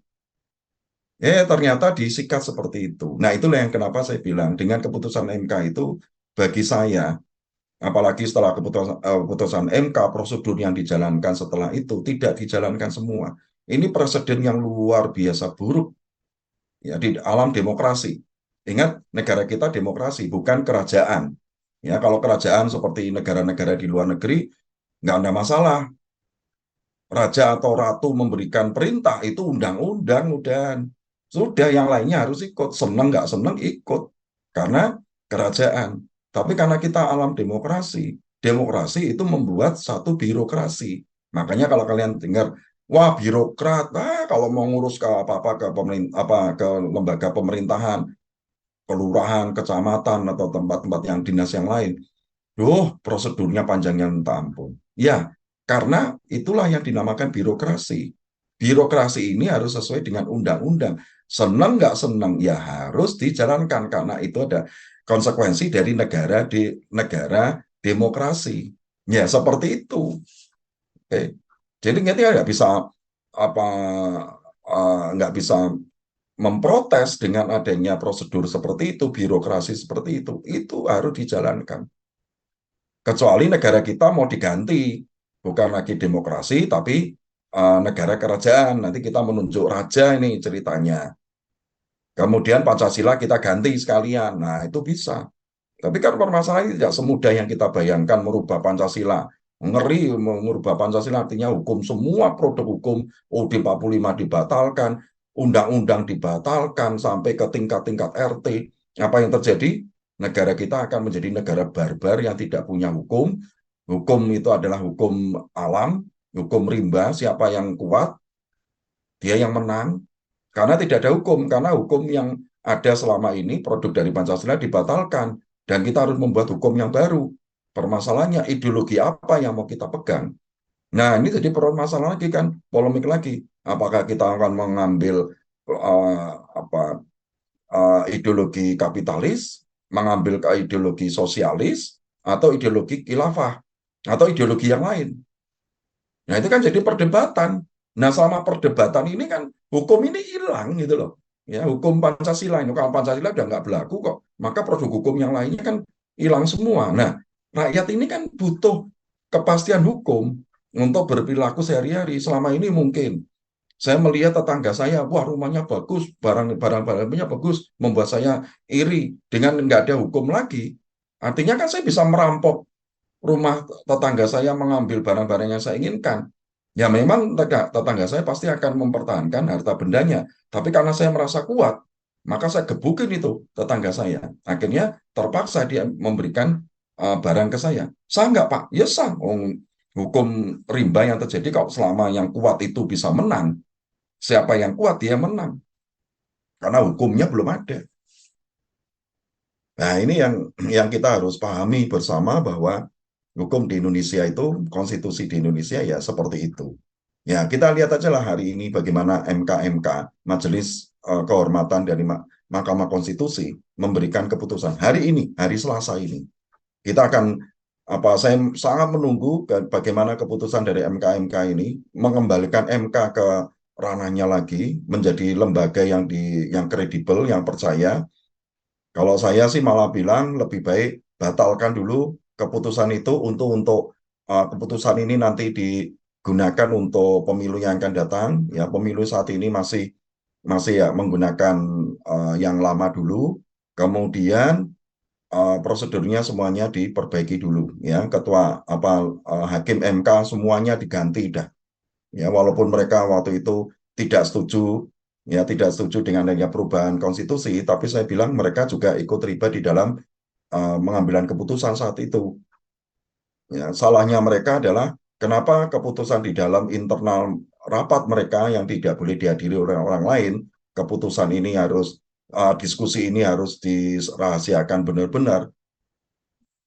Speaker 1: Ternyata disikat seperti itu. Nah itulah yang kenapa saya bilang dengan keputusan MK itu bagi saya apalagi setelah keputusan MK, prosedur yang dijalankan setelah itu tidak dijalankan semua. Ini presiden yang luar biasa buruk ya di alam demokrasi. Ingat, negara kita demokrasi, bukan kerajaan. Ya, kalau kerajaan seperti negara-negara di luar negeri, nggak ada masalah. Raja atau ratu memberikan perintah, itu undang-undang, sudah yang lainnya harus ikut. Seneng nggak seneng ikut. Karena kerajaan. Tapi karena kita alam demokrasi, demokrasi itu membuat satu birokrasi. Makanya kalau kalian dengar, wah birokrat, kalau mau ngurus ke apa-apa ke lembaga pemerintahan, kelurahan, kecamatan atau tempat-tempat yang dinas yang lain, prosedurnya panjangnya minta ampun. Ya, karena itulah yang dinamakan birokrasi. Birokrasi ini harus sesuai dengan undang-undang. Senang nggak senang, ya harus dijalankan karena itu ada konsekuensi dari negara demokrasi. Ya seperti itu. Oke. Jadi nggak bisa apa nggak bisa memprotes dengan adanya prosedur seperti itu, birokrasi seperti itu harus dijalankan. Kecuali negara kita mau diganti, bukan lagi demokrasi, tapi negara kerajaan. Nanti kita menunjuk raja ini ceritanya. Kemudian Pancasila kita ganti sekalian. Nah, itu bisa. Tapi kan permasalahan tidak semudah yang kita bayangkan merubah Pancasila. Ngeri merubah Pancasila artinya hukum, semua produk hukum UUD 45 dibatalkan, undang-undang dibatalkan sampai ke tingkat-tingkat RT. Apa yang terjadi? Negara kita akan menjadi negara barbar yang tidak punya hukum. Hukum itu adalah hukum alam, hukum rimba, siapa yang kuat, dia yang menang. Karena tidak ada hukum, karena hukum yang ada selama ini produk dari Pancasila dibatalkan dan kita harus membuat hukum yang baru. Permasalahannya ideologi apa yang mau kita pegang. Nah, ini jadi permasalahan lagi kan, polemik lagi. Apakah kita akan mengambil ideologi kapitalis, mengambil ideologi sosialis, atau ideologi khilafah, atau ideologi yang lain. Nah, itu kan jadi perdebatan. Nah, selama perdebatan ini kan hukum ini hilang gitu loh. Ya, hukum Pancasila ini kalau Pancasila udah nggak berlaku kok, maka produk hukum yang lainnya kan hilang semua. Nah, rakyat ini kan butuh kepastian hukum untuk berperilaku sehari-hari. Selama ini mungkin saya melihat tetangga saya, wah rumahnya bagus, barang-barangnya bagus, membuat saya iri dengan nggak ada hukum lagi. Artinya kan saya bisa merampok rumah tetangga saya, mengambil barang-barang yang saya inginkan. Ya memang tetangga saya pasti akan mempertahankan harta bendanya. Tapi karena saya merasa kuat, maka saya gebukin itu tetangga saya. Akhirnya terpaksa dia memberikan barang ke saya. Sah nggak Pak? Ya sah. Hukum rimba yang terjadi kalau selama yang kuat itu bisa menang, siapa yang kuat dia menang. Karena hukumnya belum ada. Nah ini yang kita harus pahami bersama bahwa hukum di Indonesia itu, konstitusi di Indonesia ya seperti itu. Ya, kita lihat aja lah hari ini bagaimana MK, Majelis Kehormatan dari Mahkamah Konstitusi memberikan keputusan hari ini, hari Selasa ini. Kita akan saya sangat menunggu bagaimana keputusan dari MK ini mengembalikan MK ke ranahnya lagi, menjadi lembaga yang kredibel, yang percaya. Kalau saya sih malah bilang lebih baik batalkan dulu keputusan itu untuk keputusan ini nanti digunakan untuk pemilu yang akan datang. Ya, pemilu saat ini masih ya menggunakan yang lama dulu. Kemudian prosedurnya semuanya diperbaiki dulu. Ya, ketua hakim MK semuanya diganti dah. Ya, walaupun mereka waktu itu tidak setuju dengan adanya perubahan konstitusi, tapi saya bilang mereka juga ikut terlibat di dalam pengambilan keputusan saat itu. Ya, salahnya mereka adalah kenapa keputusan di dalam internal rapat mereka yang tidak boleh dihadiri oleh orang lain, keputusan ini harus diskusi ini harus dirahasiakan benar-benar.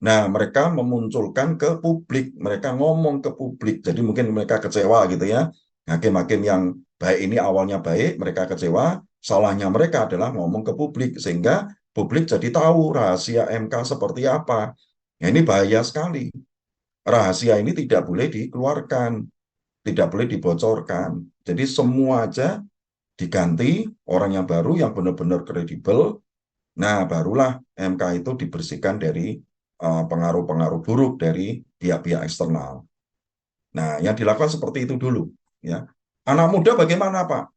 Speaker 1: Nah, mereka memunculkan ke publik, mereka ngomong ke publik, jadi mungkin mereka kecewa gitu ya. Hakim-hakim yang baik ini awalnya baik, mereka kecewa, salahnya mereka adalah ngomong ke publik, sehingga publik jadi tahu rahasia MK seperti apa. Nah, ini bahaya sekali. Rahasia ini tidak boleh dikeluarkan, tidak boleh dibocorkan. Jadi semua aja diganti, orang yang baru, yang benar-benar kredibel. Nah, barulah MK itu dibersihkan dari pengaruh-pengaruh buruk dari pihak-pihak eksternal. Nah, yang dilakukan seperti itu dulu. Ya, anak muda bagaimana Pak?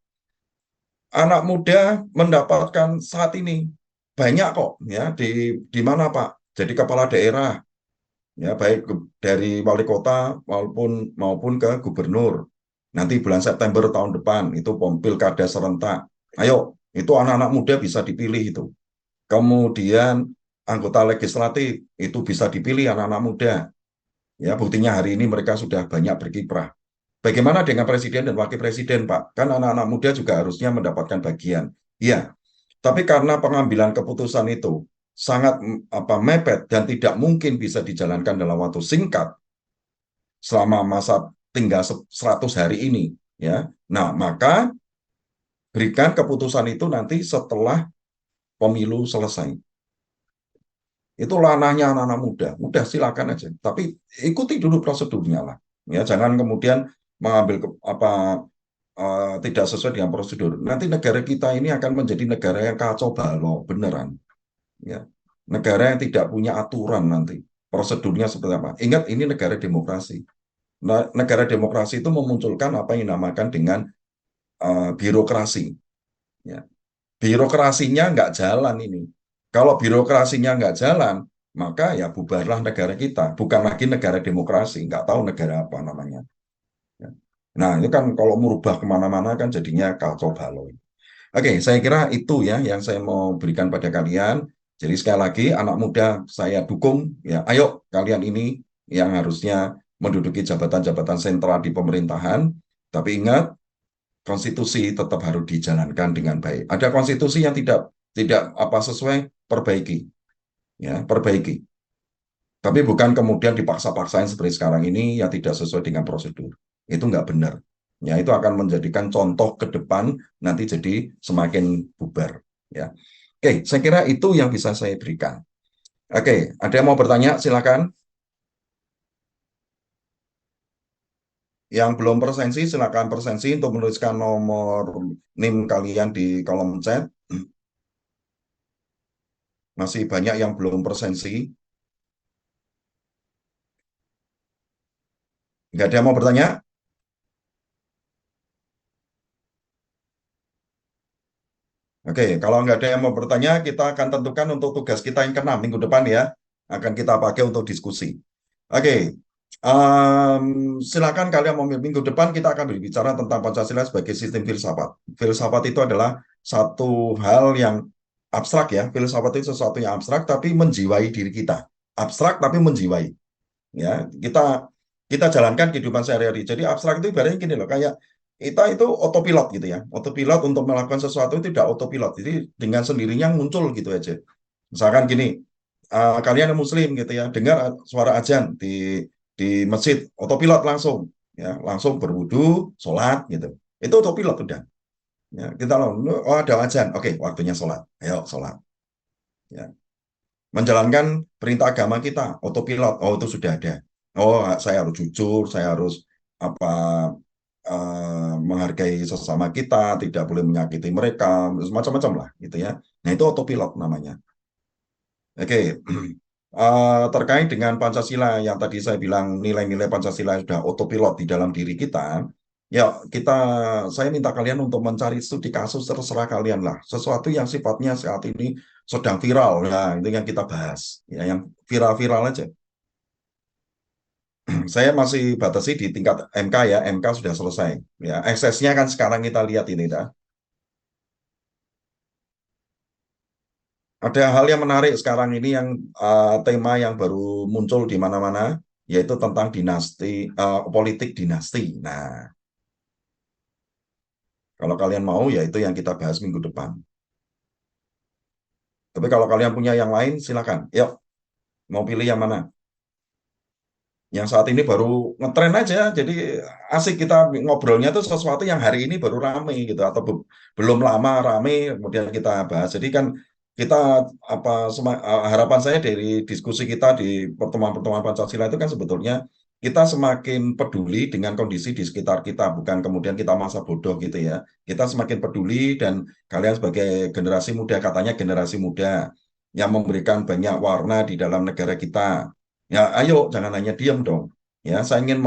Speaker 1: Anak muda mendapatkan saat ini banyak kok, ya di mana Pak? Jadi kepala daerah, ya baik dari wali kota maupun ke gubernur. Nanti bulan September tahun depan itu pilkada serentak. Ayo, itu anak-anak muda bisa dipilih itu. Kemudian anggota legislatif itu bisa dipilih anak-anak muda. Ya, buktinya hari ini mereka sudah banyak berkiprah. Bagaimana dengan presiden dan wakil presiden, Pak? Kan anak-anak muda juga harusnya mendapatkan bagian. Iya, tapi karena pengambilan keputusan itu sangat mepet dan tidak mungkin bisa dijalankan dalam waktu singkat selama masa tinggal 100 hari ini, ya. Nah, maka berikan keputusan itu nanti setelah pemilu selesai. Itu ranahnya anak-anak muda. Mudah silakan aja. Tapi ikuti dulu prosedurnya lah. Ya, jangan kemudian mengambil tidak sesuai dengan prosedur, nanti negara kita ini akan menjadi negara yang kacau balau beneran. Ya. Negara yang tidak punya aturan nanti. Prosedurnya seperti apa? Ingat, ini negara demokrasi. Nah, negara demokrasi itu memunculkan apa yang dinamakan dengan birokrasi. Ya. Birokrasinya nggak jalan ini. Kalau birokrasinya nggak jalan, maka ya bubarlah negara kita. Bukan lagi negara demokrasi, nggak tahu negara apa namanya. Ya. Nah, itu kan kalau merubah kemana-mana kan jadinya kacau balau. Oke, saya kira itu ya yang saya mau berikan pada kalian. Jadi sekali lagi, anak muda saya dukung, ya ayo kalian ini yang harusnya menduduki jabatan-jabatan sentral di pemerintahan. Tapi ingat, konstitusi tetap harus dijalankan dengan baik. Ada konstitusi yang tidak apa sesuai, perbaiki, ya perbaiki. Tapi bukan kemudian dipaksa-paksain seperti sekarang ini yang tidak sesuai dengan prosedur. Itu nggak benar. Ya, itu akan menjadikan contoh ke depan nanti jadi semakin bubar. Ya. Oke, saya kira itu yang bisa saya berikan. Oke, ada yang mau bertanya? Silakan. Yang belum presensi, silakan presensi untuk menuliskan nomor NIM kalian di kolom chat. Masih banyak yang belum presensi. Nggak ada yang mau bertanya? Oke, kalau nggak ada yang mau bertanya, kita akan tentukan untuk tugas kita yang ke-6 minggu depan ya. Akan kita pakai untuk diskusi. Oke, silakan kalian mau minggu depan kita akan berbicara tentang Pancasila sebagai sistem filsafat. Filsafat itu adalah satu hal yang abstrak ya. Filsafat itu sesuatu yang abstrak tapi menjiwai diri kita. Abstrak tapi menjiwai. Ya, kita jalankan kehidupan sehari-hari. Jadi abstrak itu ibaratnya gini loh, kayak kita itu otopilot gitu ya. Otopilot untuk melakukan sesuatu itu tidak otopilot. Jadi dengan sendirinya muncul gitu aja. Misalkan gini, kalian yang muslim gitu ya, dengar suara azan di masjid, otopilot langsung ya, langsung berwudu, sholat gitu. Itu otopilot udah. Ya, kita langsung, oh ada azan, oke waktunya sholat, ayo sholat. Ya. Menjalankan perintah agama kita, otopilot, oh itu sudah ada. Oh saya harus jujur, saya harus apa menghargai sesama kita, tidak boleh menyakiti mereka, macam-macam lah gitu ya. Nah itu otopilot namanya. Oke, terkait dengan Pancasila yang tadi saya bilang nilai-nilai Pancasila sudah otopilot di dalam diri kita, ya saya minta kalian untuk mencari studi kasus terserah kalian lah, sesuatu yang sifatnya saat ini sedang viral, ya itu yang kita bahas, ya yang viral-viral aja. Saya masih batasi di tingkat MK ya, MK sudah selesai, ya eksesnya kan sekarang kita lihat ini dah. Ada hal yang menarik sekarang ini yang tema yang baru muncul di mana-mana, yaitu tentang dinasti, politik dinasti. Nah, kalau kalian mau, ya itu yang kita bahas minggu depan. Tapi kalau kalian punya yang lain, silakan. Yuk, mau pilih yang mana? Yang saat ini baru ngetren aja, jadi asik kita ngobrolnya tuh sesuatu yang hari ini baru rame gitu, atau belum lama rame, kemudian kita bahas. Jadi kan kita harapan saya dari diskusi kita di pertemuan-pertemuan Pancasila itu kan sebetulnya kita semakin peduli dengan kondisi di sekitar kita, bukan kemudian kita masa bodoh gitu ya. Kita semakin peduli dan kalian sebagai generasi muda, katanya generasi muda yang memberikan banyak warna di dalam negara kita. Ya, ayo jangan hanya diam dong. Ya, saya ingin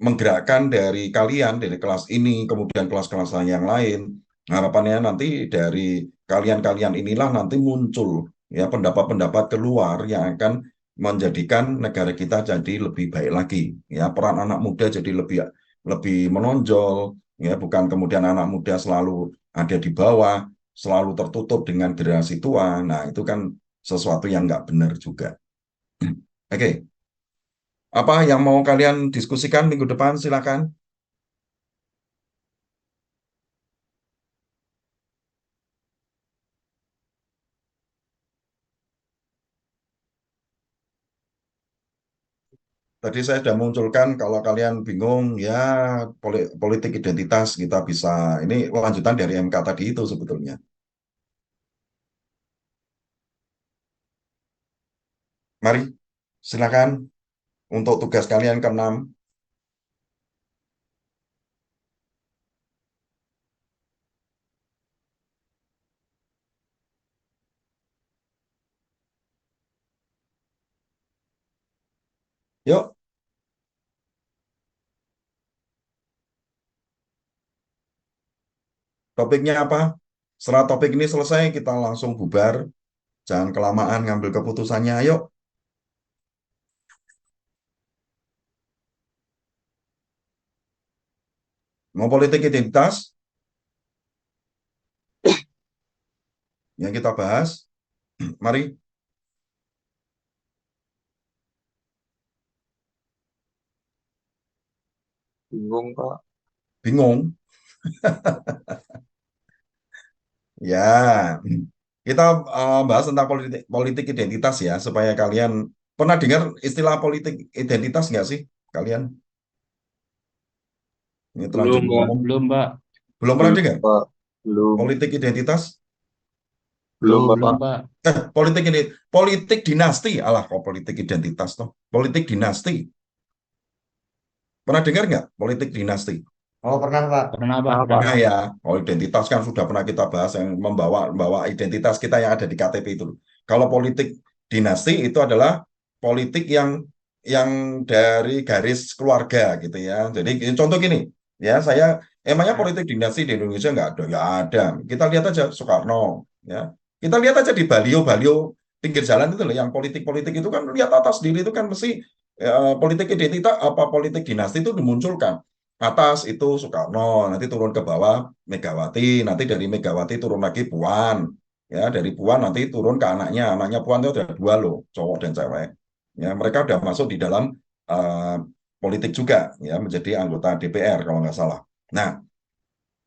Speaker 1: menggerakkan dari kalian dari kelas ini kemudian kelas-kelas yang lain. Harapannya nanti dari kalian-kalian inilah nanti muncul ya pendapat-pendapat keluar yang akan menjadikan negara kita jadi lebih baik lagi. Ya, peran anak muda jadi lebih lebih menonjol. Ya, bukan kemudian anak muda selalu ada di bawah, selalu tertutup dengan generasi tua. Nah, itu kan sesuatu yang nggak benar juga. Oke, apa yang mau kalian diskusikan minggu depan? Silakan. Tadi saya sudah munculkan kalau kalian bingung ya politik identitas kita bisa ini lanjutan dari MK tadi itu sebetulnya. Mari silakan untuk tugas kalian ke-6. Yuk, topiknya apa? Setelah topik ini selesai, kita langsung bubar. Jangan kelamaan ngambil keputusannya. Ayo, mau politik identitas yang kita bahas. Mari,
Speaker 5: Bingung, Pak.
Speaker 1: bingung. Ya, kita bahas tentang politik, politik identitas ya, supaya kalian pernah dengar istilah politik identitas nggak sih? Kalian ini
Speaker 5: Belum,
Speaker 1: terlanjur
Speaker 5: Pak.
Speaker 1: ngomong.
Speaker 4: Belum, Pak.
Speaker 1: Belum pernah
Speaker 5: Belum,
Speaker 1: dengar
Speaker 5: Pak. Belum.
Speaker 1: politik identitas?
Speaker 5: Belum,
Speaker 4: Belum,
Speaker 5: Pak.
Speaker 4: Pak.
Speaker 1: Politik ini, politik dinasti. Alah, kok politik identitas toh? Politik dinasti. Pernah dengar nggak politik dinasti?
Speaker 6: Oh, pernah, Pak.
Speaker 4: Pernah, Pak.
Speaker 5: Nah, Pak.
Speaker 1: Nah ya, kalau identitas kan sudah pernah kita bahas yang membawa identitas kita yang ada di KTP itu. Kalau politik dinasti itu adalah politik yang dari garis keluarga gitu ya. Jadi contoh gini, ya saya emangnya politik dinasti di Indonesia nggak ada, ya ada. Kita lihat aja Soekarno, ya. Kita lihat aja di balio-balio pinggir jalan itu loh, yang politik-politik itu kan lihat atas diri itu kan mesti politik identitas apa politik dinasti itu dimunculkan atas itu Soekarno, nanti turun ke bawah Megawati, nanti dari Megawati turun lagi Puan, ya dari Puan nanti turun ke anaknya Puan itu ada dua loh, cowok dan cewek, ya mereka udah masuk di dalam uh, politik juga, ya menjadi anggota DPR kalau nggak salah. Nah,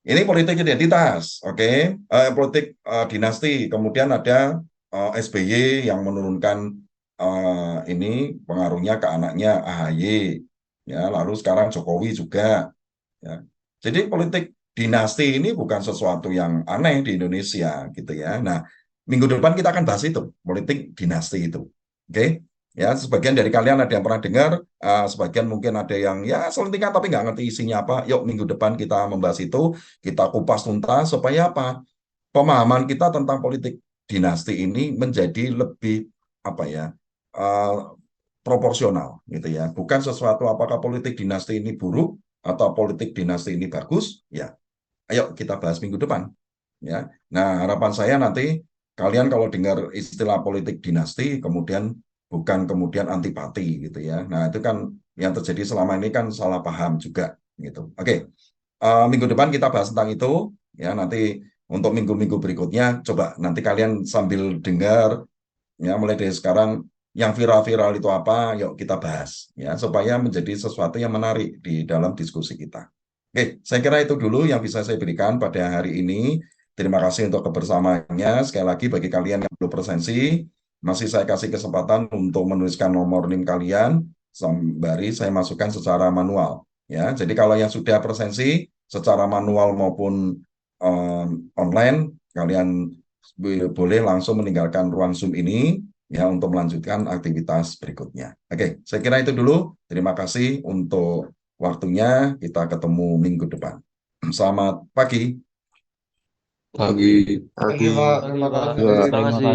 Speaker 1: ini politik identitas, oke, politik dinasti, kemudian ada SBY yang menurunkan ini pengaruhnya ke anaknya AHY, ya lalu sekarang Jokowi juga. Ya. Jadi politik dinasti ini bukan sesuatu yang aneh di Indonesia gitu ya. Nah, minggu depan kita akan bahas itu, politik dinasti itu. Oke? Ya, sebagian dari kalian ada yang pernah dengar, sebagian mungkin ada yang ya selentingan tapi nggak ngerti isinya apa. Yuk minggu depan kita membahas itu, kita kupas tuntas supaya apa? Pemahaman kita tentang politik dinasti ini menjadi lebih apa ya? eh, proporsional gitu ya. Bukan sesuatu apakah politik dinasti ini buruk atau politik dinasti ini bagus, ya. Ayo kita bahas minggu depan, ya. Nah, harapan saya nanti kalian kalau dengar istilah politik dinasti kemudian bukan kemudian antipati gitu ya. Nah, itu kan yang terjadi selama ini kan salah paham juga gitu. Oke. Minggu depan kita bahas tentang itu ya. Nanti untuk minggu-minggu berikutnya coba nanti kalian sambil dengar ya mulai dari sekarang yang viral-viral itu apa, yuk kita bahas ya supaya menjadi sesuatu yang menarik di dalam diskusi kita. Oke, saya kira itu dulu yang bisa saya berikan pada hari ini. Terima kasih untuk kebersamaannya. Sekali lagi bagi kalian yang belum presensi, masih saya kasih kesempatan untuk menuliskan nomor NIM kalian sembari saya masukkan secara manual. Ya, jadi kalau yang sudah presensi secara manual maupun online, kalian boleh langsung meninggalkan ruang Zoom ini ya untuk melanjutkan aktivitas berikutnya. Oke, saya kira itu dulu. Terima kasih untuk waktunya. Kita ketemu minggu depan. Selamat pagi.
Speaker 5: Pagi.
Speaker 6: Pagi, Pak. Terima
Speaker 4: Pagi, Pak.
Speaker 6: kasih.
Speaker 5: Ya.
Speaker 4: Terima kasih.